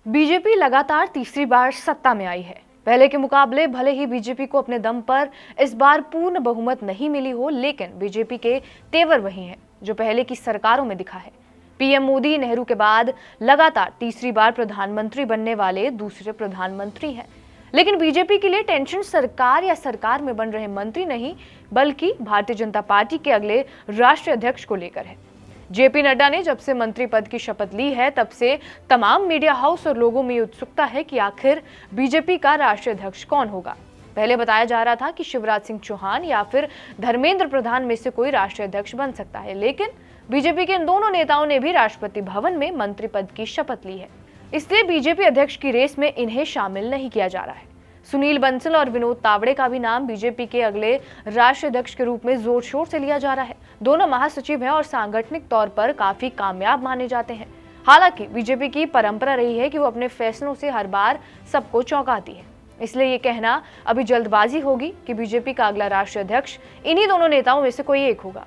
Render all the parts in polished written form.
BJP लगातार तीसरी बार सत्ता में आई है। पहले के मुकाबले भले ही बीजेपी को अपने दम पर इस बार पूर्ण बहुमत नहीं मिली हो, लेकिन बीजेपी के तेवर वही हैं जो पहले की सरकारों में दिखा है। पीएम मोदी नेहरू के बाद लगातार तीसरी बार प्रधानमंत्री बनने वाले दूसरे प्रधानमंत्री हैं। लेकिन बीजेपी के लिए टेंशन सरकार या सरकार में बन रहे मंत्री नहीं, बल्कि भारतीय जनता पार्टी के अगले राष्ट्रीय अध्यक्ष को लेकर है। जेपी नड्डा ने जब से मंत्री पद की शपथ ली है, तब से तमाम मीडिया हाउस और लोगों में उत्सुकता है कि आखिर बीजेपी का राष्ट्रीय अध्यक्ष कौन होगा। पहले बताया जा रहा था कि शिवराज सिंह चौहान या फिर धर्मेंद्र प्रधान में से कोई राष्ट्रीय अध्यक्ष बन सकता है, लेकिन बीजेपी के इन दोनों नेताओं ने भी राष्ट्रपति भवन में मंत्री पद की शपथ ली है। इसलिए बीजेपी अध्यक्ष की रेस में इन्हें शामिल नहीं किया जा रहा है। सुनील बंसल और विनोद तावड़े का भी नाम बीजेपी के अगले राष्ट्रीय अध्यक्ष के रूप में जोर शोर से लिया जा रहा है। दोनों महासचिव हैं और सांगठनिक तौर पर काफी कामयाब माने जाते हैं। हालांकि बीजेपी की परंपरा रही है कि वो अपने फैसलों से हर बार सबको चौंकाती है। इसलिए ये कहना अभी जल्दबाजी होगी कि बीजेपी का अगला राष्ट्रीय अध्यक्ष इन्हीं दोनों नेताओं में से कोई एक होगा।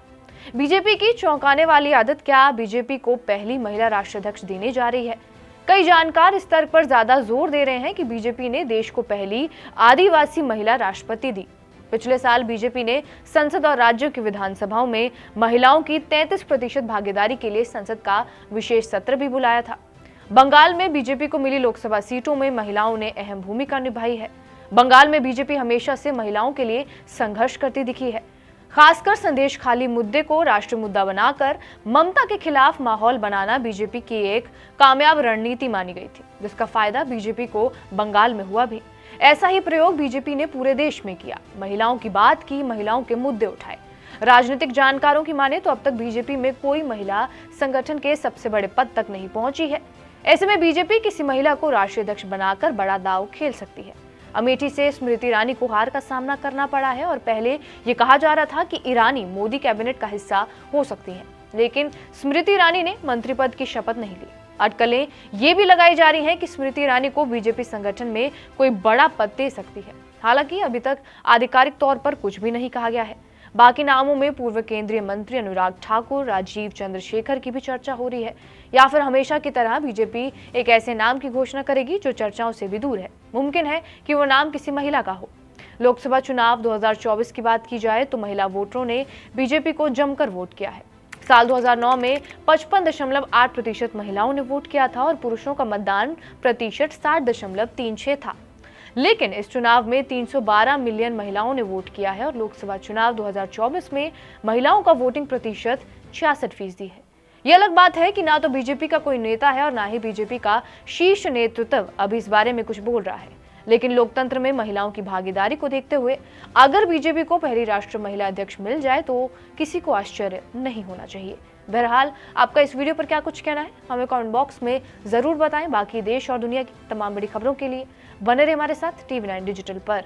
बीजेपी की चौंकाने वाली आदत क्या बीजेपी को पहली महिला राष्ट्रीय अध्यक्ष देने जा रही है? कई जानकार इस तर्क पर ज्यादा जोर दे रहे हैं कि बीजेपी ने देश को पहली आदिवासी महिला राष्ट्रपति दी। पिछले साल बीजेपी ने संसद और राज्यों की विधानसभाओं में महिलाओं की 33% भागीदारी के लिए संसद का विशेष सत्र भी बुलाया था। बंगाल में बीजेपी को मिली लोकसभा सीटों में महिलाओं ने अहम भूमिका निभाई है। बंगाल में बीजेपी हमेशा से महिलाओं के लिए संघर्ष करती दिखी है। खासकर संदेश खाली मुद्दे को राष्ट्रीय मुद्दा बनाकर ममता के खिलाफ माहौल बनाना बीजेपी की एक कामयाब रणनीति मानी गई थी, जिसका फायदा बीजेपी को बंगाल में हुआ भी। ऐसा ही प्रयोग बीजेपी ने पूरे देश में किया। महिलाओं की बात की, महिलाओं के मुद्दे उठाए। राजनीतिक जानकारों की माने तो अब तक बीजेपी में कोई महिला संगठन के सबसे बड़े पद तक नहीं पहुंची है। ऐसे में बीजेपी किसी महिला को राष्ट्रीय अध्यक्ष बनाकर बड़ा दांव खेल सकती है। अमेठी से स्मृति ईरानी को हार का सामना करना पड़ा है और पहले ये कहा जा रहा था कि ईरानी मोदी कैबिनेट का हिस्सा हो सकती हैं, लेकिन स्मृति ईरानी ने मंत्री पद की शपथ नहीं ली। अटकलें ये भी लगाई जा रही हैं कि स्मृति ईरानी को बीजेपी संगठन में कोई बड़ा पद दे सकती है। हालांकि अभी तक आधिकारिक तौर पर कुछ भी नहीं कहा गया है। बाकी नामों में पूर्व केंद्रीय मंत्री अनुराग ठाकुर, राजीव चंद्रशेखर की भी चर्चा हो रही है, या फिर हमेशा की तरह बीजेपी एक ऐसे नाम की घोषणा करेगी जो चर्चाओं से भी दूर है। मुमकिन है कि वो नाम किसी महिला का हो। लोकसभा चुनाव 2024 की बात की जाए तो महिला वोटरों ने बीजेपी को जमकर वोट किया है। साल 2009 में 55.8% महिलाओं ने वोट किया था और पुरुषों का मतदान प्रतिशत 60.36 था। लेकिन इस चुनाव में 312 मिलियन महिलाओं ने वोट किया है और लोकसभा चुनाव 2024 में महिलाओं का वोटिंग प्रतिशत 66% है। ये अलग बात है कि ना तो बीजेपी का कोई नेता है और ना ही बीजेपी का शीर्ष नेतृत्व अभी इस बारे में कुछ बोल रहा है। लेकिन लोकतंत्र में महिलाओं की भागीदारी को देखते हुए अगर बीजेपी को पहली राष्ट्रीय महिला अध्यक्ष मिल जाए तो किसी को आश्चर्य नहीं होना चाहिए। बहरहाल, आपका इस वीडियो पर क्या कुछ कहना है, हमें कमेंट बॉक्स में जरूर बताएं। बाकी देश और दुनिया की तमाम बड़ी खबरों के लिए बने रहे हमारे साथ TV9 डिजिटल पर।